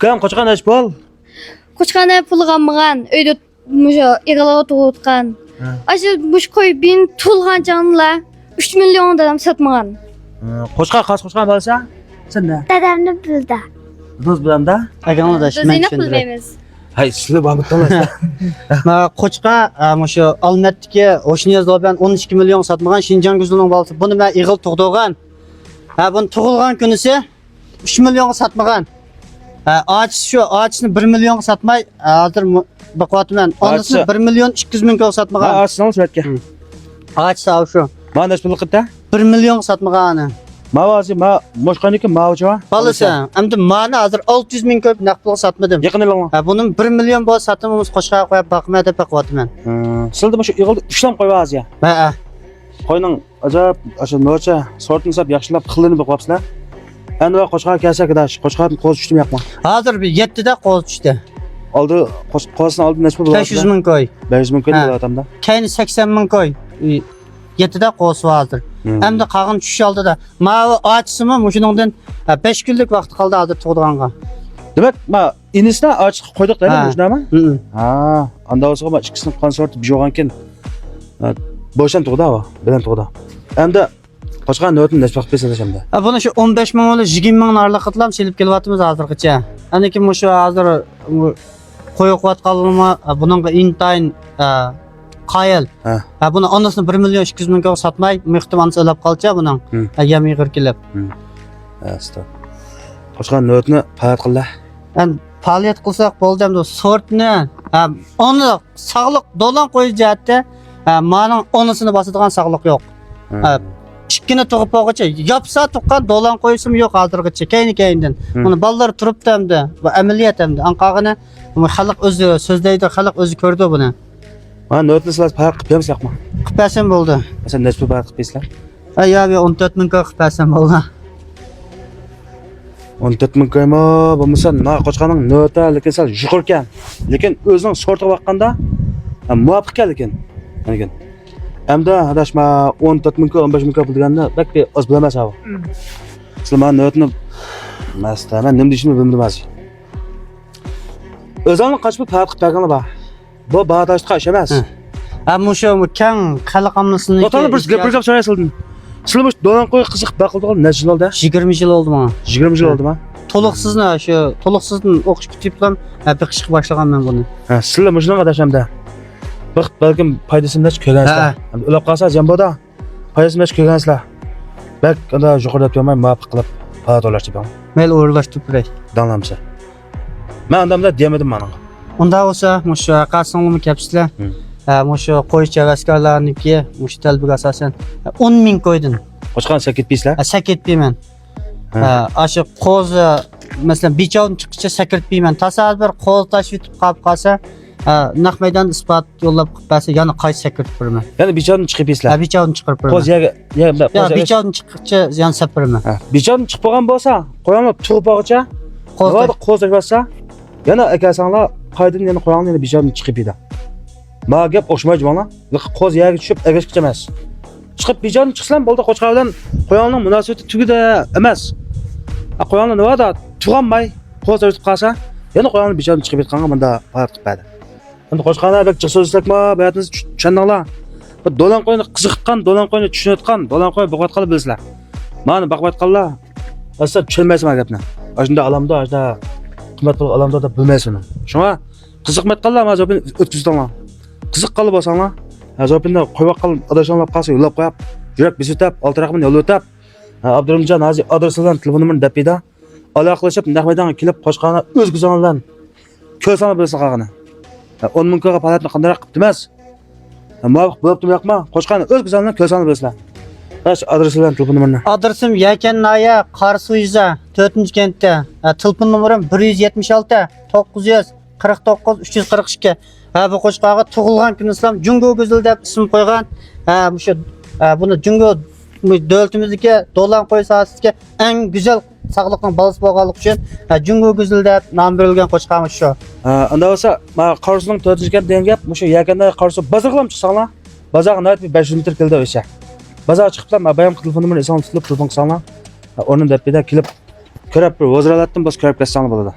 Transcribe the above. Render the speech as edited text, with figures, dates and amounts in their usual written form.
Ukam qochqan ish bol. Qochqani pul qamgan, uyda musho egala o'tgan. Aşı mush qo'y bin to'lgan jonlar 3 million dadam satmagan. Qochqan qochqan bo'lsa, senda. Dadamni pulda. Do'st bilan da. Agamadaş men Zeynep pul tushundiray. veramiz. Hay, sizlar babitolasiz. Ma qo'chqa mushu Almatdagi O'shniyazlar bilan 12 million satmagan Şinjan Güzlü'nün balası. Bunu men ig'il tug'dirgan. Bunu tug'ilgan kunisi 3 million satmagan. Ağaçını 1 milyon satmay, hazır bakıvatımen. Onusunu 1 milyon 200 bin kök satmagan. Ağaçını al suratga. Ağaç sağ şu. Mana ish bilqitda. 1 milyon satmagan. Mavazi, boshqaniki mavjava. Balası, endi mana hazır 600 bin kök naqd satmadım. Yaqin elan. Bunun 1 milyon bol satımımız qo'shqa qo'yib bakmay deb bakıvatımen. Sizda shu ig'ilni ushlam qo'yasiz ya. Ha. Qo'yning ajoyib o'sha nocha sortini sab yaxshilab qilini qo'yapsizlar. Endi va qo'chqa kelsa kadash, qo'chqani qo'z tushdim yo'qmi? Hazır bir 7'de qo'z tushdi. Oldi qo'zini oldi nechta bo'ladi? 500 bin koy. 500 ming bo'ladi odamda. Keyin 80 bin koy. 7'de qo'z hazır. Endi qag'in tushish oldida. Mavi ağaçsımı muşunundan 5 kunlik vaqt qoldi hazır tug'dirganga. Demak, inisini ochiq qo'ydik da, shunami? Ha, anda bo'lsa men ikkisini konsorti bijo'gankin. Bo'shan tug'di va, bilan tug'di. Endi qochqan notni nechta qilib bersanlar. Buni shu 15 ming o'li 20 ming narliq qilib selib kelyapmiz hozirgacha. Aniki mushu hozir qo'yib buningga intayin qayil. Buni onasini 1 milyon 200 ming ga satmay, mehtimon so'lab qolcha buning. Yam yig'ir kelib. Asta. Qochqan notni faoliyat qildi. Endi faoliyat qilsak bo'ldimdi. Sortni, uni sog'liq dolan qo'yish jihatda, mening onasini bosadigan sog'liq yo'q. İkkini tug'ib qo'ygacha, yapsa tuqqan dolan qo'yishim yo'q hozirgacha. Keyin-keyindan. Buni bolalar turibdi hamda va amaliyat hamda. Anqog'ini xalq o'zi so'zlaydi, xalq o'zi ko'rdi buni. Mana notni sizlar faoliyat qilib bermasizlarmi? Qilib bersam bo'ldi. Masalan, nechta faoliyat qilib bersizlar? Ya 14 ming qilib bersam bo'ldi. 14 ming qo'yma, bo'lmasa, qochqaning nota lekin sal yuqori ekan. Lekin o'zining sortiga boqqanda muvofiq ekan lekin. Hamda adashma 14 ming 15 ming pul deganda bakki oz bilamas abi. Sizlar notni men nima deyishni bilmayman. O'zingni qachib faoliyat qilib berganlar bor. Bu bag'dashqa ish emas. Ammo shu kang qalqamlisini. To'g'ri bir gap so'raysiz. Sizlar bu dolan qo'y qiziq baqildigan necha yil oldi? 20 yil oldi mana. 20 yil oldimi? To'liqsizdan o'qish bitib ham biqishga boshlaganman buni. Sizlar shunaqa adashamda. Balkim foydasini nech ko'rgansizlar. Ulab qolsa jamboda foydasini nech ko'rgansizlar. Bak, unda yuqorilab turmay muvaffaq qilib faoliyat olashdi bu. Mel o'rlashtirib beray. Danlamsa. Men andamda demedim mana. Unda bo'lsa, mushu qasong'imi kapsizlar. Mushu qo'ychi askarlarniki, mushu talbiga asosan 10 ming qo'ydin. Qochqan sakit pislar? Sakit peyman. Aşı qo'z masalan bichavni chiqishcha sakit peyman. Tasavvur qo'z tashvitib qolsa, naq maydon isbot yo'llab qilsa, yana qaysi sakit birman. Ya'ni bichavni chiqib pislar. Bichavni chiqarib birman. Qo'z bichavni chiqishcha yana sapirman. Bichavni chiqib qolgan bo'lsa, qo'yamni tug'ib qo'ygacha, qo'z tashvasa, yana akasanglar qaydin yana qo'yangni yana bichavni chiqib edi. Ma gap o'xshamaydi mana. Qo'z yerga tushib agashgacha emas. Chiqib bichavni chiqsam bo'ldi, qo'chqa bilan qo'yangning munosabati tugida emas. Qo'yangni nima tug'anmay, qo'z tashvitib qolsa, yana qo'yangni bichavni chiqib ketganga bunda faoliyat qilib berdi. Endi qo'chqani bek chiq so'zlakma, bayatni tushundinglar. Bu dolan qo'yni qiziqqan, dolan qo'yni tushunayotgan, dolan qo'y boqayotgan bilsizlar. Mana boqayotganlar asla tushunmaysiz gapni. Shunda alamda, shunda qimmat pul alamda deb bilmaysiz. Shunga qiziqmayotganlar mana javobini o'tkazinglar. Qiziqqan bo'lsanglar, javobini qo'yib qolib, adashonlar qolsa yo'llab qo'yib, yurak bisitib, olti raqamini yo'l o'tab, Abdurumjon hozir adresadan telefonimni dapida aloqalashib, naqmaydonga kelib qo'shqani o'z guzoning bilan ko'rsam bilsa qolgani. 10 ming ga faoliyatni qanday qilib emas. Muvofiq bo'libmi yo'qmi? Qo'shqani o'z guzoning ko'rsam bilsa. Bash adresadan telefonimni. Adresim Yakannoya Qarsuyiza 4-kentda. Telefon nomerim 176 949 342. Bu qo'shqaga tug'ilgan kun islom Jungo Go'zal deb ism qo'ygan. Buni Jungo davlatimizdagi dolan qo'y sohasiga eng go'zal sog'liqning balasi bo'lganligi uchun Jungo Go'zal deb nom berilgan qo'shqamiz shu. Unda bo'lsa, men Qarsuning 4-kent degan gap, shu Yakannoya Qarsu bozorga chiqsanglar, bozorga nayt 500 metr keldi o'sha. Bozor chiqiblar, men bayam telefonimni eson tutilib turdim qilsanglar, o'rnin dapida kelib ko'rib bir vaziralatdan bos ko'rib ketsanglar bo'ladi.